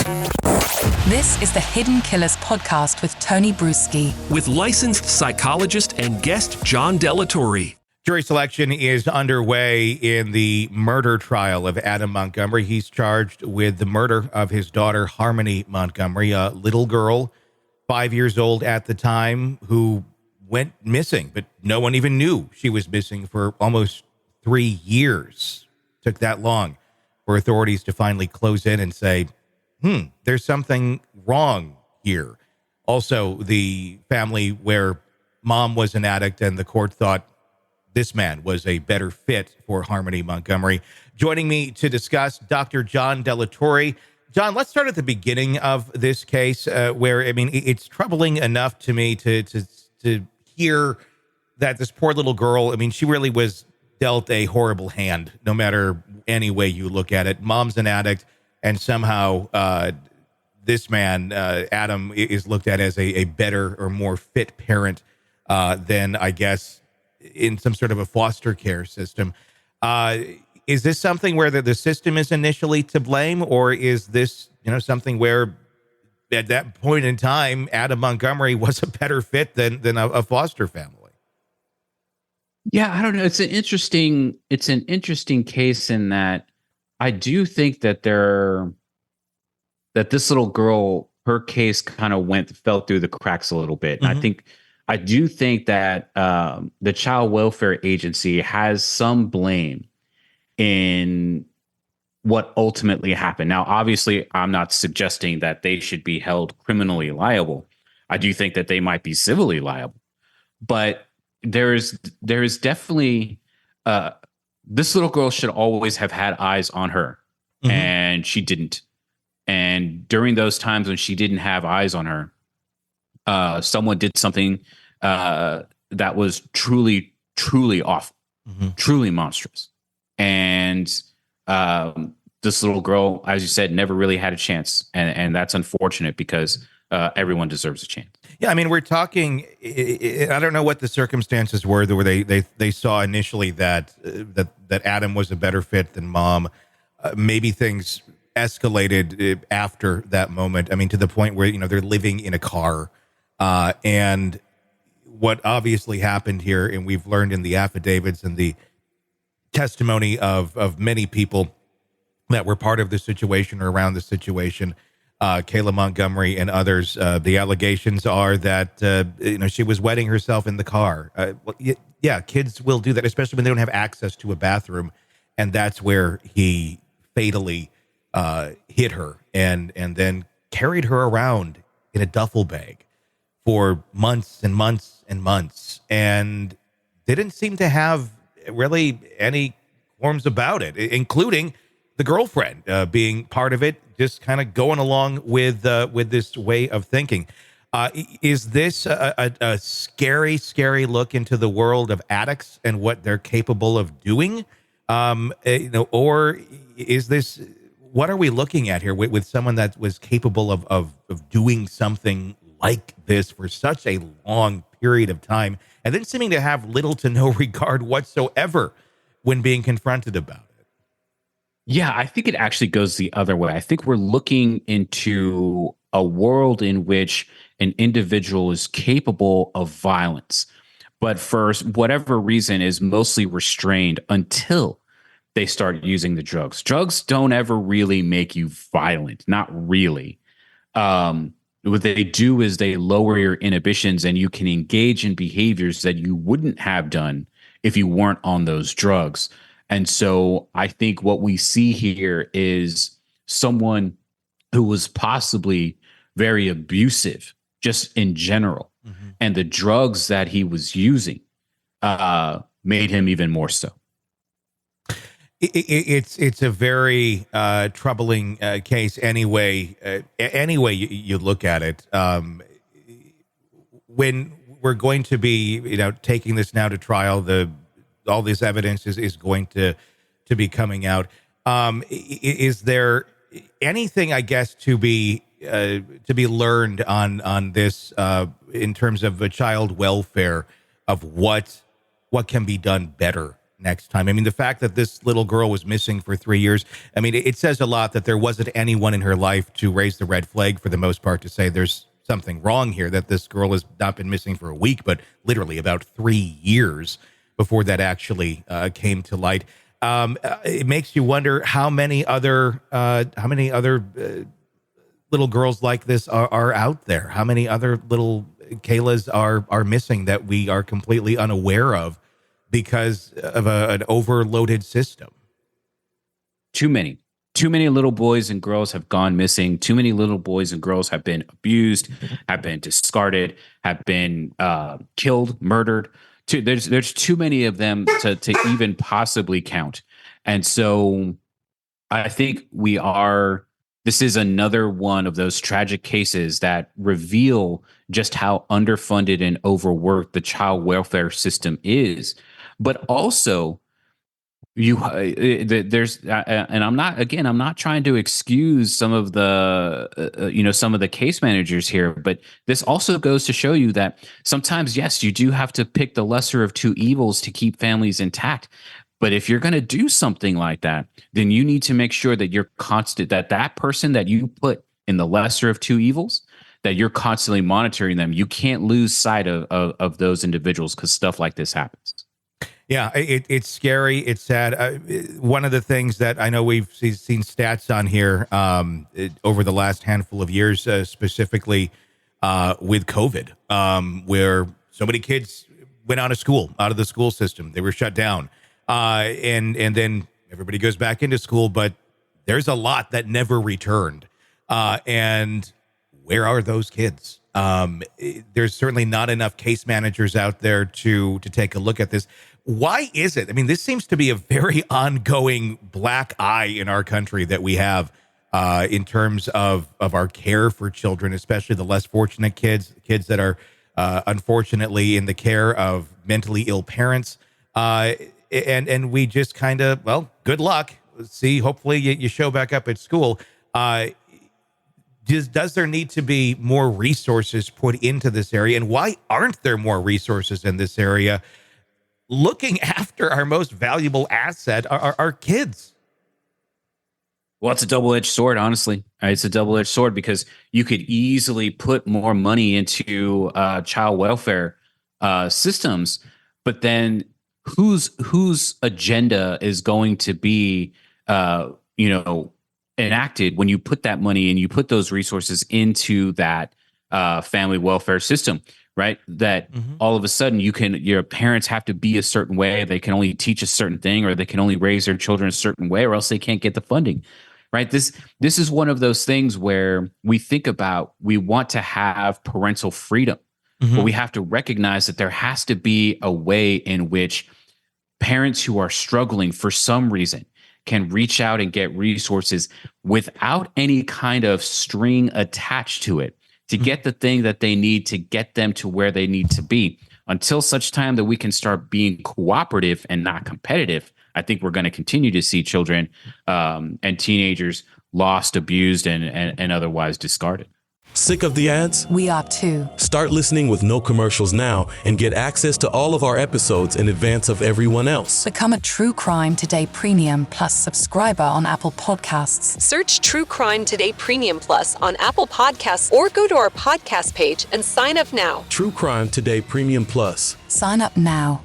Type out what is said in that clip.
This is the Hidden Killers podcast with Tony Brueski. With licensed psychologist and guest John Delatorre. Jury selection is underway in the murder trial of Adam Montgomery. He's charged with the murder of his daughter, Harmony Montgomery, a little girl, 5 years old at the time, who went missing, but no one even knew she was missing for almost 3 years. Took that long for authorities to finally close in and say, there's something wrong here. Also, the family where mom was an addict and the court thought this man was a better fit for Harmony Montgomery. Joining me to discuss, Dr. John Delatorre. John, let's start at the beginning of this case, where, I mean, it's troubling enough to me to hear that this poor little girl, I mean, she really was dealt a horrible hand, no matter any way you look at it. Mom's an addict, and somehow this man, Adam, is looked at as a better or more fit parent than, I guess, in some sort of a foster care system. Is this something where the system is initially to blame, or is this, something where at that point in time, Adam Montgomery was a better fit than a foster family? Yeah, I don't know. It's an interesting case in that I do think that this little girl, her case kind of fell through the cracks a little bit. Mm-hmm. And I do think that the Child Welfare Agency has some blame in what ultimately happened. Now, obviously, I'm not suggesting that they should be held criminally liable. I do think that they might be civilly liable. But there is definitely this little girl should always have had eyes on her, mm-hmm. and she didn't. And during those times when she didn't have eyes on her, someone did something that was truly, truly awful, mm-hmm. truly monstrous. And this little girl, as you said, never really had a chance. And that's unfortunate because everyone deserves a chance. Yeah, I mean, we're talking, I don't know what the circumstances were where they saw initially that Adam was a better fit than mom. Maybe things escalated after that moment. I mean, to the point where, they're living in a car. And what obviously happened here, and we've learned in the affidavits and the testimony of many people that were part of the situation or around the situation, Kayla Montgomery and others, the allegations are that, she was wetting herself in the car. Yeah, kids will do that, especially when they don't have access to a bathroom. And that's where he fatally hit her and then carried her around in a duffel bag for months and months and months, and didn't seem to have really any qualms about it, including the girlfriend being part of it, just kind of going along with this way of thinking. Is this a scary, scary look into the world of addicts and what they're capable of doing? Or is this, what are we looking at here with someone that was capable of doing something like this for such a long period of time, and then seeming to have little to no regard whatsoever when being confronted about it? Yeah, I think it actually goes the other way. I think we're looking into a world in which an individual is capable of violence, but for whatever reason is mostly restrained until they start using the drugs. Drugs don't ever really make you violent, not really. What they do is they lower your inhibitions and you can engage in behaviors that you wouldn't have done if you weren't on those drugs. And so I think what we see here is someone who was possibly very abusive just in general. Mm-hmm. And the drugs that he was using made him even more so. It's a very troubling case anyway. Anyway, you look at it. When we're going to be, taking this now to trial, all this evidence is going to be coming out. Is there anything, I guess, to be learned on this in terms of child welfare, of what can be done better next time. I mean, the fact that this little girl was missing for 3 years, I mean, it says a lot that there wasn't anyone in her life to raise the red flag for the most part, to say there's something wrong here, that this girl has not been missing for a week, but literally about 3 years before that actually came to light. It makes you wonder how many other little girls like this are out there. How many other little Kaylas are missing that we are completely unaware of because of an overloaded system? Too many little boys and girls have gone missing. Too many little boys and girls have been abused, have been discarded, have been killed, murdered. There's too many of them to even possibly count. And so I think this is another one of those tragic cases that reveal just how underfunded and overworked the child welfare system is. But also, I'm not trying to excuse some of the case managers here, but this also goes to show you that sometimes, yes, you do have to pick the lesser of two evils to keep families intact. But if you're going to do something like that, then you need to make sure that you're constant, that person that you put in the lesser of two evils, that you're constantly monitoring them. You can't lose sight of those individuals, because stuff like this happens. Yeah, it's scary. It's sad. One of the things that I know we've seen stats on here over the last handful of years, specifically with COVID, where so many kids went out of the school system. They were shut down. And then everybody goes back into school, but there's a lot that never returned. And where are those kids? There's certainly not enough case managers out there to take a look at this. Why is it? I mean, this seems to be a very ongoing black eye in our country that we have in terms of our care for children, especially the less fortunate kids that are unfortunately in the care of mentally ill parents. And we just kind of, well, good luck. See, hopefully you show back up at school. Does there need to be more resources put into this area? And why aren't there more resources in this area looking after our most valuable asset, our kids? Well, it's a double-edged sword, honestly. It's a double-edged sword, because you could easily put more money into child welfare systems, but then whose agenda is going to be, enacted when you put that money and you put those resources into that family welfare system, right? That all of a sudden your parents have to be a certain way. They can only teach a certain thing, or they can only raise their children a certain way, or else they can't get the funding, right? This is one of those things where we think about, we want to have parental freedom, but we have to recognize that there has to be a way in which parents who are struggling for some reason can reach out and get resources without any kind of string attached to it, to get the thing that they need to get them to where they need to be. Until such time that we can start being cooperative and not competitive, I think we're going to continue to see children and teenagers lost, abused, and otherwise discarded. Sick of the ads? We are too. Start listening with no commercials now and get access to all of our episodes in advance of everyone else. Become a True Crime Today Premium Plus subscriber on Apple Podcasts. Search True Crime Today Premium Plus on Apple Podcasts, or go to our podcast page and sign up now. True Crime Today Premium Plus. Sign up now.